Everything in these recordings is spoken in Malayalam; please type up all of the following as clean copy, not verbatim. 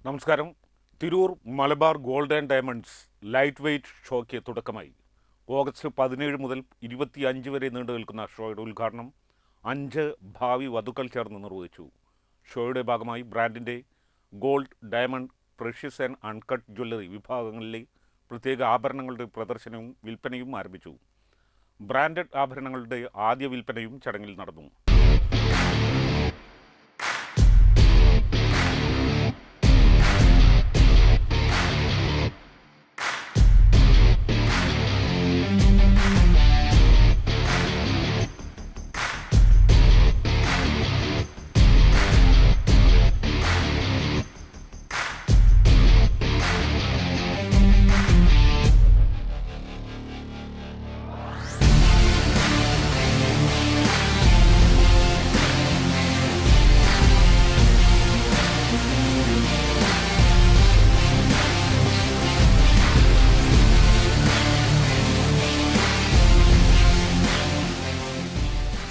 നമസ്കാരം. Tirur Malabar gold and diamonds light weight ഷോയ്ക്ക് തുടക്കമായി. ഓഗസ്റ്റ് 17 മുതൽ 25 വരെ നീണ്ടു നിൽക്കുന്ന ഷോയുടെ ഉദ്ഘാടനം 5 ഭാവി വധുക്കൾ ചേർന്ന് നിർവഹിച്ചു. ഷോയുടെ ഭാഗമായി ബ്രാൻഡിൻ്റെ gold, diamond, precious and uncut jewellery വിഭാഗങ്ങളിലെ പ്രത്യേക ആഭരണങ്ങളുടെ പ്രദർശനവും വിൽപ്പനയും ആരംഭിച്ചു. ബ്രാൻഡഡ് ആഭരണങ്ങളുടെ ആദ്യ വിൽപ്പനയും ചടങ്ങിൽ നടന്നു.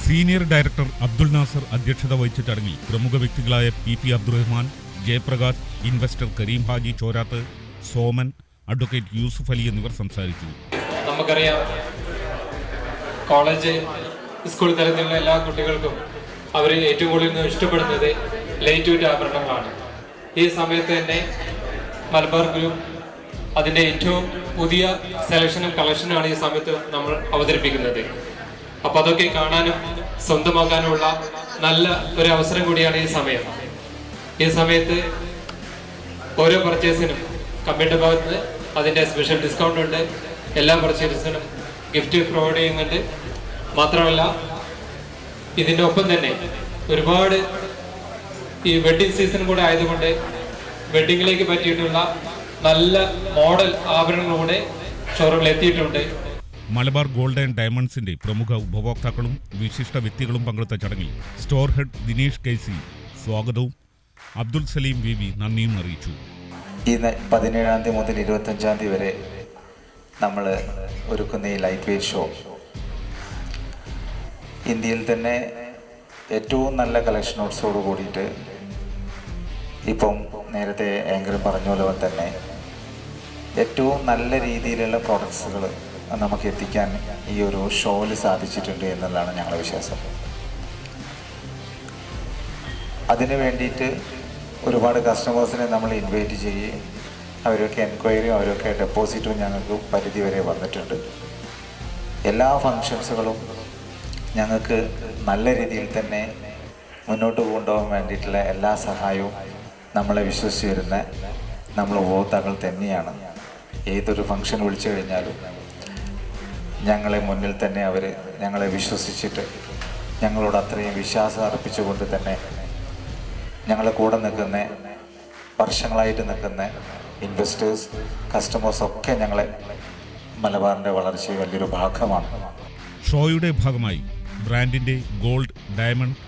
സീനിയർ ഡയറക്ടർ അബ്ദുൽ നാസർ അധ്യക്ഷത വഹിച്ച ചടങ്ങിൽ പ്രമുഖ വ്യക്തികളായ P Abdurahman, Jayaprakash, investor Kareem Haji Chorath, Soman, advocate Yusuf Ali എന്നിവർ സംസാരിച്ചു. നമുക്കറിയാം, കോളേജ്, സ്കൂൾ തലത്തിലുള്ള എല്ലാ കുട്ടികൾക്കും അവർ ഏറ്റവും കൂടുതൽ ഇഷ്ടപ്പെടുന്നത് ലൈറ്റ് വെയ്റ്റ് ആഭരണങ്ങളാണ്. ഈ സമയത്ത് തന്നെ മലബാർ ഗ്രൂപ്പ് അതിൻ്റെ ഏറ്റവും പുതിയ സെലക്ഷനും കളക്ഷനാണ് ഈ സമയത്ത് നമ്മൾ അവതരിപ്പിക്കുന്നത്. അപ്പോൾ അതൊക്കെ കാണാനും സ്വന്തമാക്കാനുമുള്ള നല്ല ഒരു അവസരം കൂടിയാണ് ഈ സമയം. ഈ സമയത്ത് ഓരോ പർച്ചേസിനും കമ്പനിയുടെ ഭാഗത്ത് അതിൻ്റെ സ്പെഷ്യൽ ഡിസ്കൗണ്ട് ഉണ്ട്. എല്ലാ പർച്ചേസിനും ഗിഫ്റ്റ് പ്രൊവൈഡ് ചെയ്യുന്നുണ്ട്. മാത്രമല്ല, ഇതിൻ്റെ ഒപ്പം തന്നെ ഒരുപാട് ഈ വെഡ്ഡിംഗ് സീസൺ കൂടെ ആയതുകൊണ്ട് വെഡ്ഡിങ്ങിലേക്ക് പറ്റിയിട്ടുള്ള നല്ല മോഡൽ ആഭരണങ്ങൾ കൂടെ ഷോറൂമിൽ എത്തിയിട്ടുണ്ട്. മലബാർ ഗോൾഡ് ആൻഡ് ഡയമണ്ട്സിന്റെ പ്രമുഖ ഉപഭോക്താക്കളും വിശിഷ്ട വ്യക്തികളും പങ്കെടുത്ത ചടങ്ങിൽ സ്റ്റോർ ഹെഡ് ദിനേഷ് കൈസി സ്വാഗതവും അബ്ദുൽ സലീം വി നന്ദിയും അറിയിച്ചു. ഈ 17 തീയതി മുതൽ 25 തീയതി വരെ നമ്മൾ ഒരുക്കുന്ന ഈ ലൈറ്റ് വെയ്റ്റ് ഷോ ഇന്ത്യയിൽ തന്നെ ഏറ്റവും നല്ല കളക്ഷനോട്സോട് കൂടിയിട്ട്, ഇപ്പം നേരത്തെ ആങ്കർ പറഞ്ഞ പോലെ തന്നെ ഏറ്റവും നല്ല രീതിയിലുള്ള പ്രോഡക്ട്സുകൾ നമുക്ക് എത്തിക്കാൻ ഈ ഒരു ഷോയിൽ സാധിച്ചിട്ടുണ്ട് എന്നുള്ളതാണ് ഞങ്ങളുടെ വിശ്വാസം. അതിന് വേണ്ടിയിട്ട് ഒരുപാട് കസ്റ്റമേഴ്സിനെ നമ്മൾ ഇൻവൈറ്റ് ചെയ്യുകയും അവരൊക്കെ എൻക്വയറിയും അവരൊക്കെ ഡെപ്പോസിറ്റും ഞങ്ങൾക്ക് പരിധി വരെ വന്നിട്ടുണ്ട്. എല്ലാ ഫങ്ഷൻസുകളും ഞങ്ങൾക്ക് നല്ല രീതിയിൽ തന്നെ മുന്നോട്ട് കൊണ്ടുപോകാൻ വേണ്ടിയിട്ടുള്ള എല്ലാ സഹായവും നമ്മളെ വിശ്വസിച്ച് വരുന്ന നമ്മൾ ഉപഭോക്താക്കൾ തന്നെയാണ്. ഏതൊരു ഫങ്ഷൻ വിളിച്ചു കഴിഞ്ഞാലും ഞങ്ങളെ മുന്നിൽ തന്നെ അവർ ഞങ്ങളെ വിശ്വസിച്ചിട്ട് ഞങ്ങളോട് അത്രയും വിശ്വാസം അർപ്പിച്ചുകൊണ്ട് തന്നെ ഞങ്ങളെ കൂടെ നിൽക്കുന്ന, വർഷങ്ങളായിട്ട് നിൽക്കുന്ന ഇൻവെസ്റ്റേഴ്സ്, കസ്റ്റമേഴ്സൊക്കെ ഞങ്ങളെ മലബാറിൻ്റെ വളർച്ചയിൽ വലിയൊരു ഭാഗമാണ്. ഷോയുടെ ഭാഗമായി ബ്രാൻഡിൻ്റെ gold, diamond,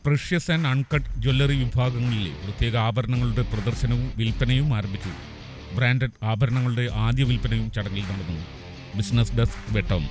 precious and uncut jewellery വിഭാഗങ്ങളിലെ പ്രത്യേക ആഭരണങ്ങളുടെ പ്രദർശനവും വിൽപ്പനയും ആരംഭിച്ചു. ബ്രാൻഡഡ് ആഭരണങ്ങളുടെ ആദ്യ വിൽപ്പനയും ചടങ്ങിൽ നടന്നു. ബിസിനസ് ഡെസ്ക് വെട്ടം.